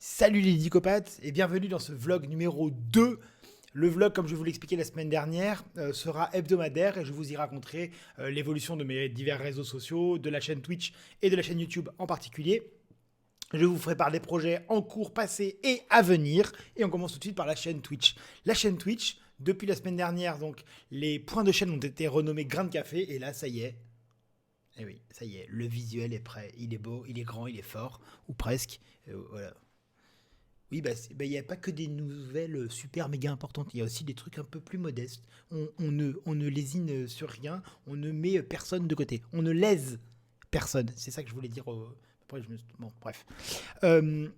Salut les Dicopathes et bienvenue dans ce vlog numéro 2. Le vlog, comme je vous l'expliquais la semaine dernière, sera hebdomadaire et je vous y raconterai l'évolution de mes divers réseaux sociaux, de la chaîne Twitch et de la chaîne YouTube en particulier. Je vous ferai part des projets en cours, passés et à venir. Et on commence tout de suite par la chaîne Twitch. La chaîne Twitch, depuis la semaine dernière, donc les points de chaîne ont été renommés Grain de Café et là, ça y est. Eh oui, ça y est, le visuel est prêt. Il est beau, il est grand, il est fort, ou presque. Voilà. Oui, il n'y a pas que des nouvelles super méga importantes, il y a aussi des trucs un peu plus modestes. On ne lésine sur rien, on ne met personne de côté, on ne lèse personne. C'est ça que je voulais dire. Après, bon, bref. Euh,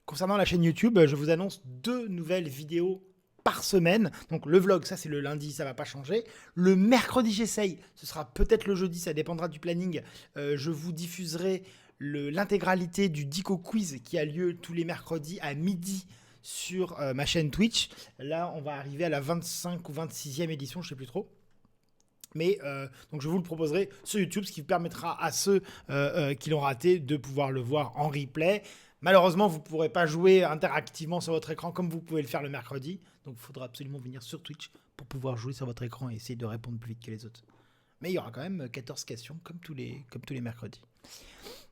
Concernant la chaîne YouTube, je vous annonce 2 nouvelles vidéos par semaine. Donc le vlog, ça c'est le lundi, ça va pas changer. Le mercredi, j'essaye. Ce sera peut-être le jeudi, ça dépendra du planning. Je vous diffuserai l'intégralité du Dico Quiz qui a lieu tous les mercredis à midi sur ma chaîne Twitch. Là, on va arriver à la 25 ou 26e édition, je sais plus trop. Mais donc je vous le proposerai sur YouTube, ce qui permettra à ceux qui l'ont raté de pouvoir le voir en replay. Malheureusement, vous ne pourrez pas jouer interactivement sur votre écran comme vous pouvez le faire le mercredi. Donc il faudra absolument venir sur Twitch pour pouvoir jouer sur votre écran et essayer de répondre plus vite que les autres. Mais il y aura quand même 14 questions comme tous les mercredis.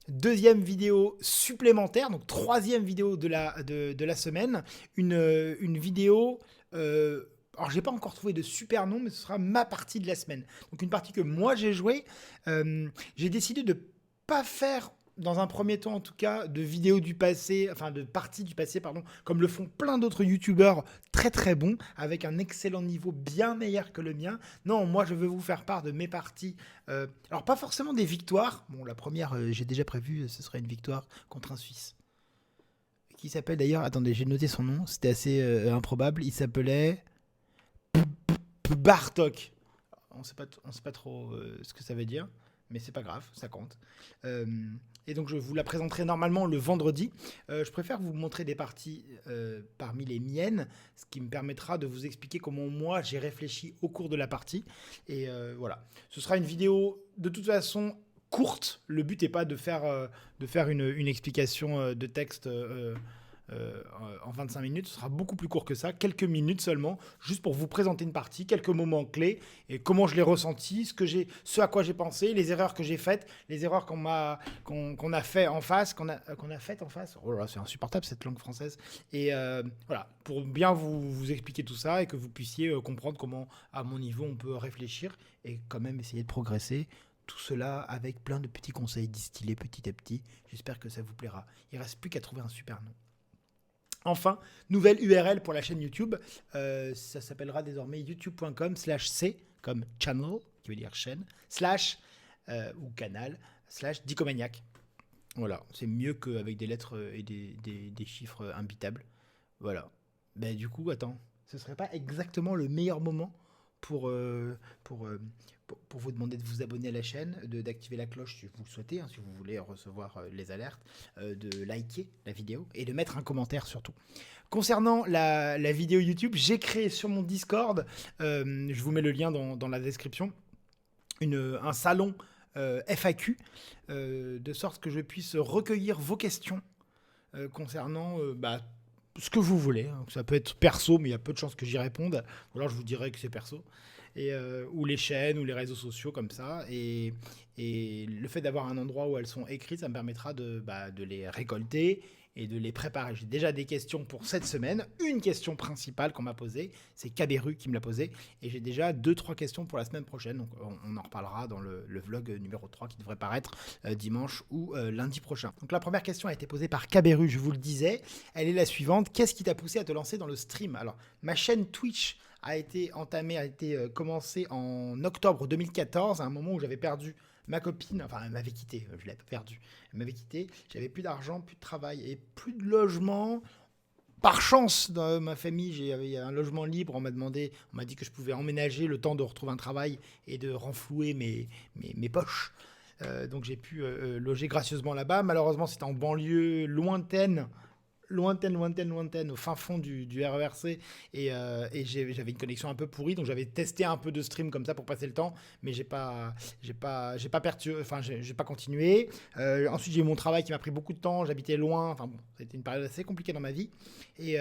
Deuxième vidéo supplémentaire, donc troisième vidéo de la semaine, une vidéo... alors, j'ai pas encore trouvé de super nom, mais ce sera ma partie de la semaine. Donc, une partie que moi j'ai jouée. J'ai décidé de pas faire, dans un premier temps en tout cas, de vidéos du passé, enfin de parties du passé, pardon, comme le font plein d'autres youtubeurs très très bons, avec un excellent niveau bien meilleur que le mien. Non, moi je veux vous faire part de mes parties. Alors, pas forcément des victoires. Bon, la première, j'ai déjà prévu, ce serait une victoire contre un Suisse. Qui s'appelle d'ailleurs, attendez, j'ai noté son nom, c'était assez improbable. Il s'appelait. Bartok. On sait pas trop ce que ça veut dire, mais c'est pas grave, ça compte. Euh, et donc je vous la présenterai normalement le vendredi. Je préfère vous montrer des parties parmi les miennes, ce qui me permettra de vous expliquer comment moi j'ai réfléchi au cours de la partie. Et voilà, ce sera une vidéo de toute façon courte. Le but n'est pas de faire une explication de texte. En 25 minutes, ce sera beaucoup plus court que ça, quelques minutes seulement, juste pour vous présenter une partie, quelques moments clés et comment je l'ai ressenti, ce à quoi j'ai pensé, les erreurs que j'ai faites, les erreurs qu'on a fait en face, qu'on a faites en face. Oh là là, c'est insupportable cette langue française. Et voilà, pour bien vous expliquer tout ça et que vous puissiez comprendre comment, à mon niveau, on peut réfléchir et quand même essayer de progresser. Tout cela avec plein de petits conseils distillés petit à petit. J'espère que ça vous plaira. Il ne reste plus qu'à trouver un super nom. Enfin, nouvelle URL pour la chaîne YouTube. Ça s'appellera désormais youtube.com/c comme channel, qui veut dire chaîne, slash ou canal, slash Dicomaniac. Voilà, c'est mieux qu'avec des lettres et des chiffres imbitables. Voilà. Ben, du coup, attends, ce serait pas exactement le meilleur moment pour, euh, pour, euh, pour vous demander de vous abonner à la chaîne, d'activer la cloche si vous le souhaitez, hein, si vous voulez recevoir les alertes, de liker la vidéo et de mettre un commentaire surtout. Concernant la vidéo YouTube, j'ai créé sur mon Discord, je vous mets le lien dans la description, un salon FAQ, de sorte que je puisse recueillir vos questions concernant ce que vous voulez. Hein. Ça peut être perso, mais il y a peu de chances que j'y réponde. Ou alors je vous dirai que c'est perso. Ou les chaînes, ou les réseaux sociaux comme ça. Et le fait d'avoir un endroit où elles sont écrites, ça me permettra de les récolter et de les préparer. J'ai déjà des questions pour cette semaine. Une question principale qu'on m'a posée, c'est Kaberu qui me l'a posée. Et j'ai déjà 2-3 questions pour la semaine prochaine. Donc on en reparlera dans le vlog numéro 3 qui devrait paraître dimanche ou lundi prochain. Donc la première question a été posée par Kaberu, je vous le disais. Elle est la suivante. Qu'est-ce qui t'a poussé à te lancer dans le stream? Alors, ma chaîne Twitch a été commencée en octobre 2014, à un moment où j'avais perdu ma copine, enfin elle m'avait quitté, je l'avais perdu, elle m'avait quitté, j'avais plus d'argent, plus de travail et plus de logement. Par chance, dans ma famille, il y a un logement libre, on m'a dit que je pouvais emménager le temps de retrouver un travail et de renflouer mes poches. Donc j'ai pu loger gracieusement là-bas. Malheureusement, c'était en banlieue lointaine, lointaine, au fin fond du RERC, et j'avais une connexion un peu pourrie, donc j'avais testé un peu de stream comme ça pour passer le temps, mais j'ai pas continué. Ensuite, j'ai eu mon travail qui m'a pris beaucoup de temps, j'habitais loin, enfin bon, c'était une période assez compliquée dans ma vie, et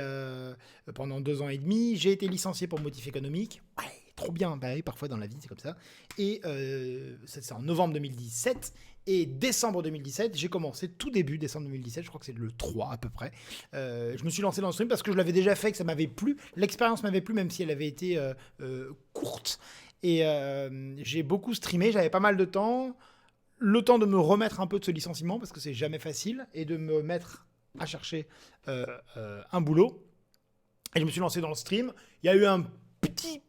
pendant 2 ans et demi, j'ai été licencié pour motif économique. Ouais, trop bien, bah oui, parfois dans la vie c'est comme ça. Et c'est en novembre 2017. Et décembre 2017, j'ai commencé tout début décembre 2017, je crois que c'est le 3 à peu près. Je me suis lancé dans le stream parce que je l'avais déjà fait, que ça m'avait plu. L'expérience m'avait plu, même si elle avait été courte. Et j'ai beaucoup streamé, j'avais pas mal de temps. Le temps de me remettre un peu de ce licenciement, parce que c'est jamais facile, et de me mettre à chercher un boulot. Et je me suis lancé dans le stream. Il y a eu un petit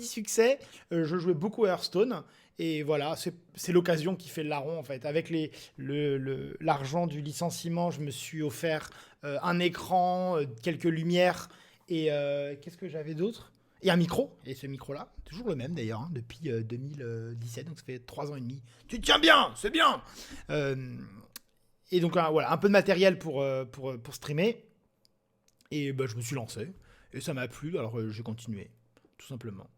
succès. Je jouais beaucoup à Hearthstone. Et voilà, c'est l'occasion qui fait le larron, en fait. Avec l'argent du licenciement, je me suis offert un écran, quelques lumières. Et qu'est-ce que j'avais d'autre ? Et un micro. Et ce micro-là, toujours le même d'ailleurs, hein, depuis 2017. Donc ça fait 3 ans et demi. Tu te tiens bien, c'est bien. Et donc voilà, un peu de matériel pour streamer. Et bah, je me suis lancé. Et ça m'a plu, alors j'ai continué, tout simplement.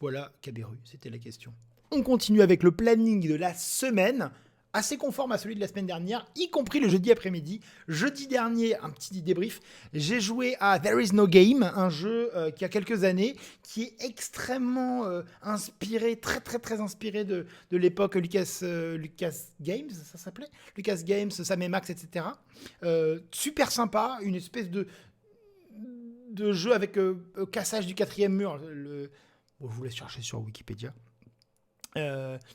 Voilà, Cabéru, c'était la question. On continue avec le planning de la semaine, assez conforme à celui de la semaine dernière, y compris le jeudi après-midi. Jeudi dernier, un petit débrief, j'ai joué à There Is No Game, un jeu qui a quelques années, qui est extrêmement inspiré, très inspiré de l'époque Lucas Games, ça s'appelait Lucas Games, Sam & Max, etc. Super sympa, une espèce de jeu avec cassage du 4e mur. Bon, je vous laisse chercher sur Wikipédia.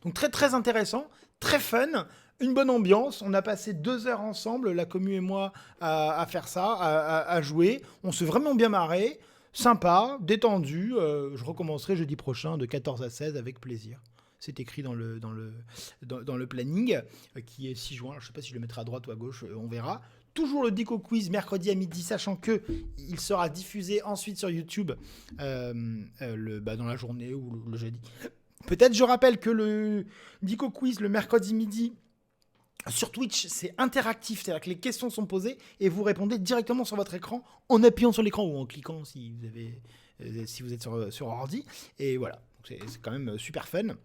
Donc très intéressant, très fun, une bonne ambiance. On a passé 2 heures ensemble, la commu et moi, à faire ça, à jouer. On s'est vraiment bien marré, sympa, détendu. Je recommencerai jeudi prochain de 14 à 16 avec plaisir. C'est écrit dans le planning, qui est 6 juin. Alors, je ne sais pas si je le mettrai à droite ou à gauche, on verra. Toujours le Dico Quiz mercredi à midi, sachant qu'il sera diffusé ensuite sur YouTube dans la journée ou le jeudi. Peut-être je rappelle que le Dico Quiz le mercredi midi sur Twitch, c'est interactif, c'est-à-dire que les questions sont posées et vous répondez directement sur votre écran en appuyant sur l'écran ou en cliquant si vous êtes sur ordi. Et voilà, c'est quand même super fun.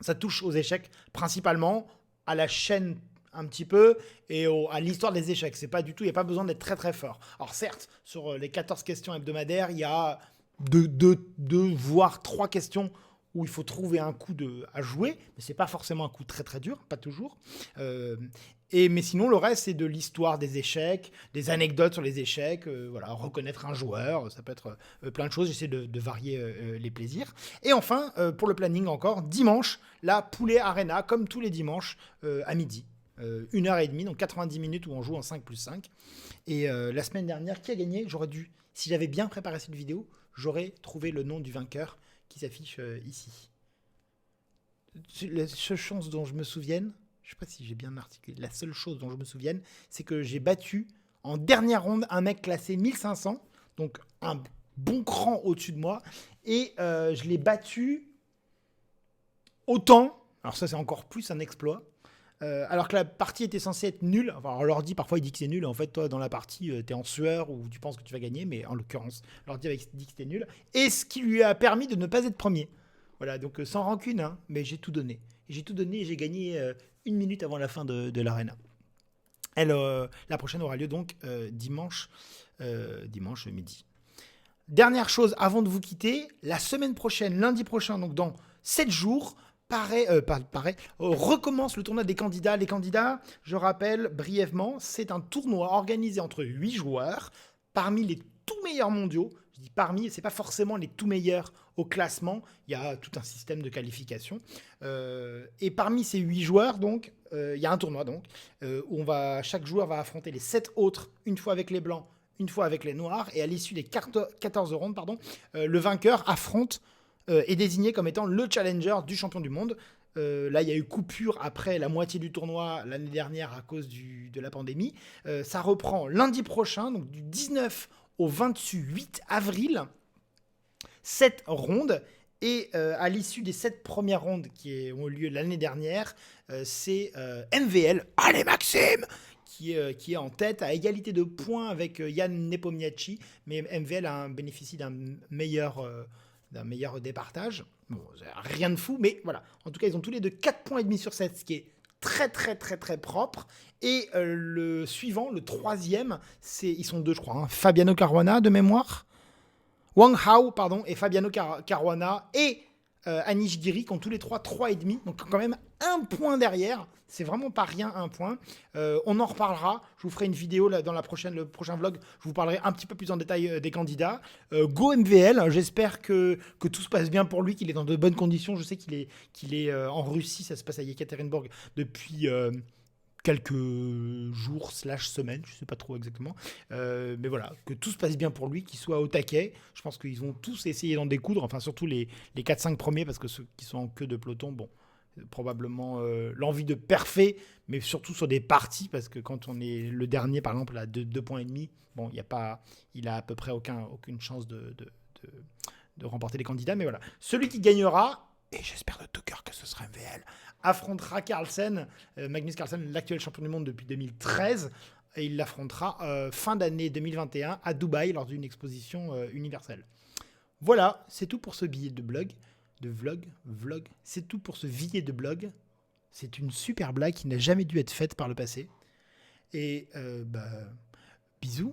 Ça touche aux échecs principalement, à la chaîne un petit peu et à l'histoire des échecs. C'est pas du tout, il n'y a pas besoin d'être très fort. Alors certes, sur les 14 questions hebdomadaires, il y a 2 voire 3 questions où il faut trouver un coup à jouer, mais c'est pas forcément un coup très dur, pas toujours. Mais sinon, le reste, c'est de l'histoire des échecs, des anecdotes sur les échecs, voilà, reconnaître un joueur, ça peut être plein de choses, j'essaie de varier les plaisirs. Et enfin, pour le planning encore, dimanche, la Poulet Arena, comme tous les dimanches, à midi. 1h30, donc 90 minutes où on joue en 5+5. Et la semaine dernière, qui a gagné ? Si j'avais bien préparé cette vidéo, j'aurais trouvé le nom du vainqueur qui s'affiche ici. La seule chose dont je me souvienne, je ne sais pas si j'ai bien articulé, la seule chose dont je me souvienne, c'est que j'ai battu en dernière ronde un mec classé 1500, donc un bon cran au-dessus de moi, et je l'ai battu autant, alors ça c'est encore plus un exploit, alors que la partie était censée être nulle. Enfin, on leur dit parfois, il dit que c'est nul. En fait, toi, dans la partie, t'es en sueur ou tu penses que tu vas gagner, mais en l'occurrence, leur dit que c'était nul. Et ce qui lui a permis de ne pas être premier. Voilà, donc sans rancune, hein, mais j'ai tout donné. J'ai tout donné et j'ai gagné 1 minute avant la fin de l'arena. La prochaine aura lieu donc dimanche midi. Dernière chose avant de vous quitter, la semaine prochaine, lundi prochain, donc dans 7 jours, recommence le tournoi des candidats. Les candidats, je rappelle brièvement, c'est un tournoi organisé entre 8 joueurs, parmi les tout meilleurs mondiaux. Je dis parmi, c'est pas forcément les tout meilleurs au classement, il y a tout un système de qualification. Et parmi ces 8 joueurs, donc, il y a un tournoi donc, où chaque joueur va affronter les 7 autres, une fois avec les blancs, une fois avec les noirs, et à l'issue des 14 rondes, le vainqueur affronte est désigné comme étant le challenger du champion du monde. Là, il y a eu coupure après la moitié du tournoi l'année dernière à cause de la pandémie. Ça reprend lundi prochain, donc du 19 au 28 avril, 7 rondes. Et à l'issue des 7 premières rondes qui ont eu lieu l'année dernière, c'est MVL, allez Maxime, qui est en tête à égalité de points avec Jan Nepomniachtchi, mais MVL bénéficie d'un meilleur départage. Bon, rien de fou, mais voilà. En tout cas, ils ont tous les deux 4 points et demi sur 7, ce qui est très très très très propre. Et le suivant, le troisième, ils sont deux, je crois, hein, Fabiano Caruana de mémoire, Wang Hao, pardon, et Fabiano Caruana et Anish Giri qui ont tous les trois 3,5, donc quand même un point derrière. C'est vraiment pas rien, un point. On en reparlera. Je vous ferai une vidéo là, dans le prochain vlog. Je vous parlerai un petit peu plus en détail des candidats. Go MVL. J'espère que tout se passe bien pour lui, qu'il est dans de bonnes conditions. Je sais qu'il est en Russie. Ça se passe à Yekaterinbourg depuis quelques jours / semaines, je sais pas trop exactement. Mais voilà, que tout se passe bien pour lui, qu'il soit au taquet. Je pense qu'ils vont tous essayer d'en découdre, enfin surtout les 4-5 premiers, parce que ceux qui sont en queue de peloton, bon, probablement l'envie de perfer, mais surtout sur des parties, parce que quand on est le dernier, par exemple, à 2 points et demi, bon, il a à peu près aucune chance de remporter les candidats, mais voilà. Celui qui gagnera, et j'espère de tout cœur que ce sera MVL, affrontera Carlsen, Magnus Carlsen, l'actuel champion du monde depuis 2013, et il l'affrontera fin d'année 2021 à Dubaï lors d'une exposition universelle. Voilà, c'est tout pour ce billet de vlog. C'est tout pour ce billet de blog. C'est une super blague qui n'a jamais dû être faite par le passé. Et bisous.